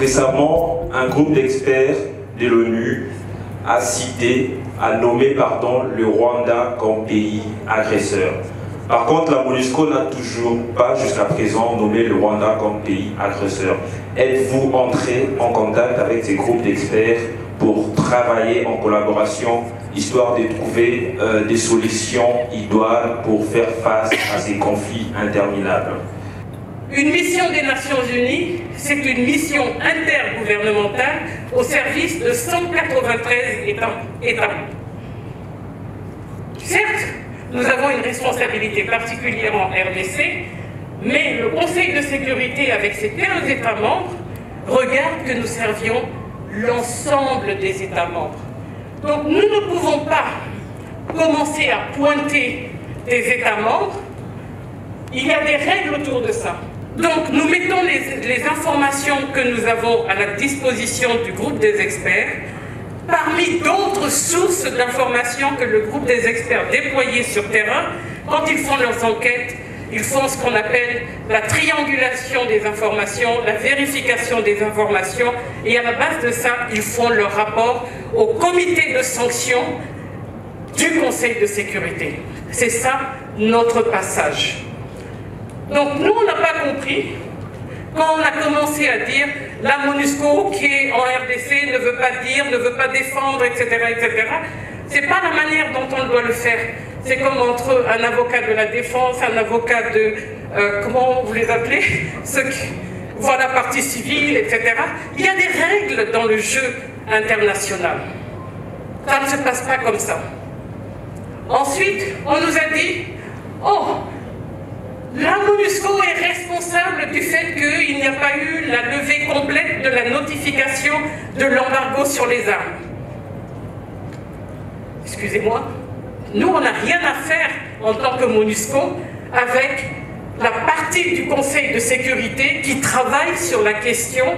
Récemment, un groupe d'experts de l'ONU a nommé le Rwanda comme pays agresseur. Par contre, la MONUSCO n'a toujours pas jusqu'à présent nommé le Rwanda comme pays agresseur. Êtes-vous entré en contact avec ces groupes d'experts pour travailler en collaboration, histoire de trouver des solutions idoines pour faire face à ces conflits interminables? Une mission des Nations Unies, c'est une mission intergouvernementale au service de 193 États. Certes, nous avons une responsabilité particulière en RDC, mais le Conseil de sécurité, avec ses 15 États membres, regarde que nous servions l'ensemble des États membres. Donc nous ne pouvons pas commencer à pointer des États membres. Il y a des règles autour de ça. Donc nous mettons les informations que nous avons à la disposition du groupe des experts, parmi d'autres sources d'informations que le groupe des experts déployés sur terrain. Quand ils font leurs enquêtes, ils font ce qu'on appelle la triangulation des informations, la vérification des informations, et à la base de ça, ils font leur rapport au comité de sanctions du Conseil de sécurité. C'est ça notre passage. Donc nous, on n'a pas compris quand on a commencé à dire la MONUSCO qui est en RDC ne veut pas dire, ne veut pas défendre, etc. etc. C'est pas la manière dont on doit le faire. C'est comme entre un avocat de la défense, un avocat de... comment vous les appelez? Ceux qui voient la partie civile, etc. Il y a des règles dans le jeu international. Ça ne se passe pas comme ça. Ensuite, on nous a dit, oh, la MONUSCO est responsable du fait qu'il n'y a pas eu la levée complète de la notification de l'embargo sur les armes. Excusez-moi, nous on n'a rien à faire en tant que MONUSCO avec la partie du Conseil de sécurité qui travaille sur la question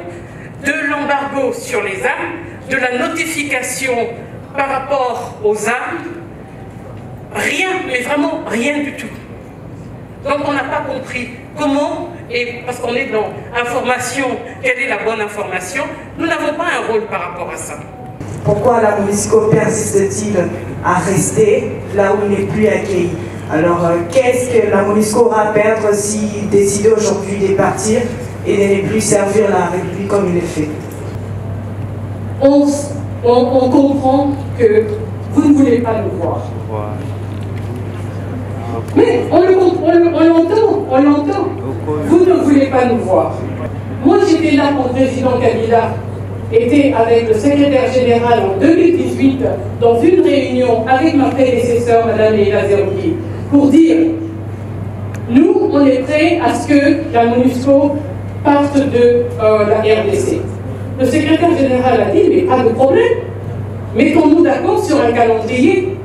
de l'embargo sur les armes, de la notification par rapport aux armes. Rien, mais vraiment rien du tout. Donc on n'a pas compris comment, et parce qu'on est dans information, quelle est la bonne information, nous n'avons pas un rôle par rapport à ça. Pourquoi la MONUSCO persiste-t-il à rester là où il n'est plus accueilli? Alors qu'est-ce que la MONUSCO aura à perdre s'il décide aujourd'hui de partir et de ne plus servir la République comme il est fait? On comprend que vous ne voulez pas nous voir. Mais on l'entend. Vous ne voulez pas nous voir. Moi, j'étais là quand le président Kabila était avec le secrétaire général en 2018 dans une réunion avec ma prédécesseur, Mme Leïla Zerouki, pour dire nous, on est prêts à ce que la MONUSCO parte de la RDC. Le secrétaire général a dit mais pas de problème, mettons-nous d'accord sur un calendrier.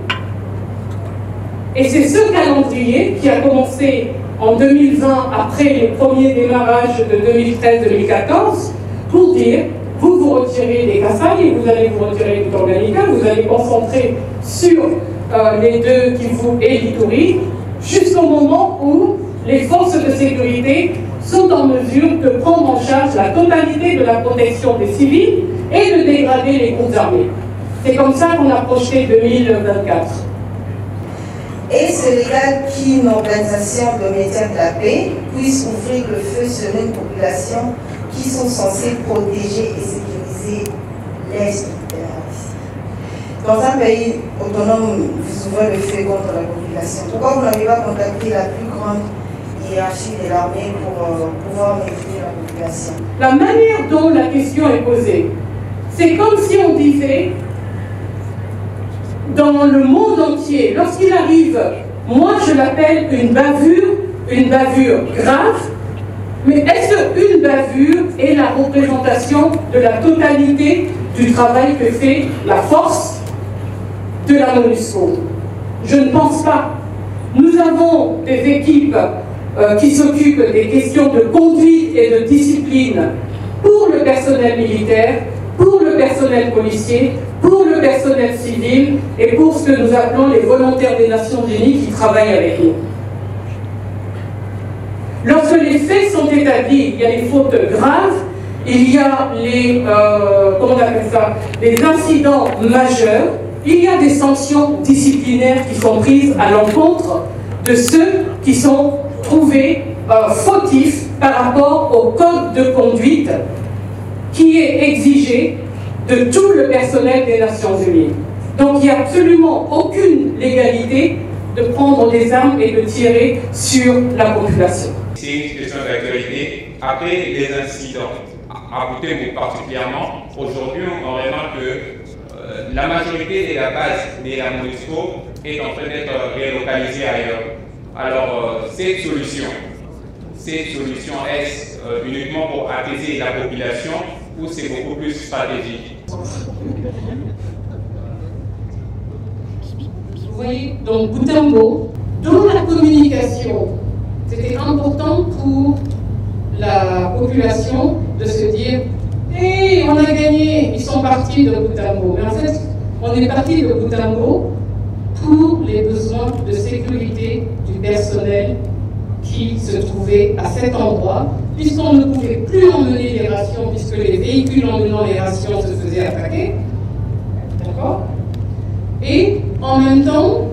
Et c'est ce calendrier qui a commencé en 2020, après les premiers démarrages de 2013-2014, pour dire, vous vous retirez des Kasai, vous allez vous retirer du Tanganyika, vous allez concentrer sur les deux Kivu et l'Ituri, jusqu'au moment où les forces de sécurité sont en mesure de prendre en charge la totalité de la protection des civils et de dégrader les groupes armés. C'est comme ça qu'on a projeté 2024. Est-ce légal qu'une organisation de maintien de la paix puisse ouvrir le feu sur une population qui sont censées protéger et sécuriser l'Est de la Russie? Dans un pays autonome, vous ouvrez le feu contre la population. Pourquoi vous n'avez pas contacté la plus grande hiérarchie de l'armée pour pouvoir maîtriser la population? La manière dont la question est posée, c'est comme si on disait dans le monde entier, lorsqu'il arrive, moi je l'appelle une bavure grave, mais est-ce qu'une bavure est la représentation de la totalité du travail que fait la force de la MONUSCO? Je ne pense pas. Nous avons des équipes qui s'occupent des questions de conduite et de discipline pour le personnel militaire, pour le personnel policier, pour le personnel civil et pour ce que nous appelons les volontaires des Nations Unies qui travaillent avec nous. Lorsque les faits sont établis, il y a des fautes graves, il y a les, comment on appelle ça, les incidents majeurs, il y a des sanctions disciplinaires qui sont prises à l'encontre de ceux qui sont trouvés fautifs par rapport au code de conduite qui est exigé de tout le personnel des Nations Unies. Donc il n'y a absolument aucune légalité de prendre des armes et de tirer sur la population. C'est une question d'actualité. Après les incidents, à Butembo particulièrement, aujourd'hui on remarque que la majorité de la base de la MONUSCO est en train d'être relocalisée ailleurs. Alors cette solution est uniquement pour apaiser la population ou c'est beaucoup plus stratégique? Vous voyez, donc Butembo, dans la communication, c'était important pour la population de se dire « Hey, on a gagné, ils sont partis de Butembo ». Mais en fait, on est parti de Butembo pour les besoins de sécurité du personnel qui se trouvait à cet endroit, puisqu'on ne pouvait plus emmener les rations, puisque les véhicules emmenant les rations se faisaient attaquer. D'accord ? Et en même temps,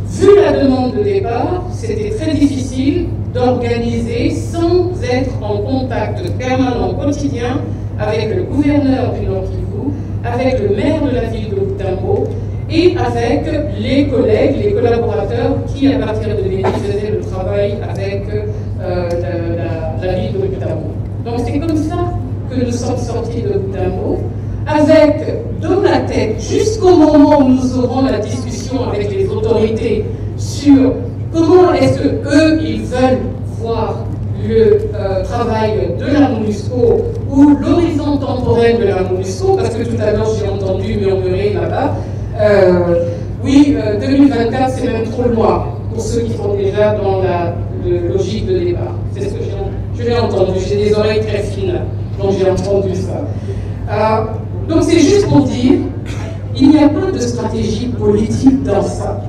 vu la demande de départ, c'était très difficile d'organiser sans être en contact permanent quotidien avec le gouverneur du Nord Kivu, avec le maire de la ville de Butembo et avec les collègues, les collaborateurs qui, à partir de Béni, faisaient le travail avec la ville de Butembo. Donc c'est comme ça que nous sommes sortis de Butembo, avec dans la tête, jusqu'au moment où nous aurons la discussion avec les autorités sur comment est-ce qu'eux, ils veulent voir le travail de la MONUSCO ou l'horizon temporel de la MONUSCO, parce que tout à l'heure j'ai entendu murmurer là-bas, oui, 2024 c'est même trop loin pour ceux qui sont déjà dans la logique de départ. C'est ce que je l'ai entendu, j'ai des oreilles très fines, donc j'ai entendu ça. Donc c'est juste pour dire, il n'y a pas de stratégie politique dans ça.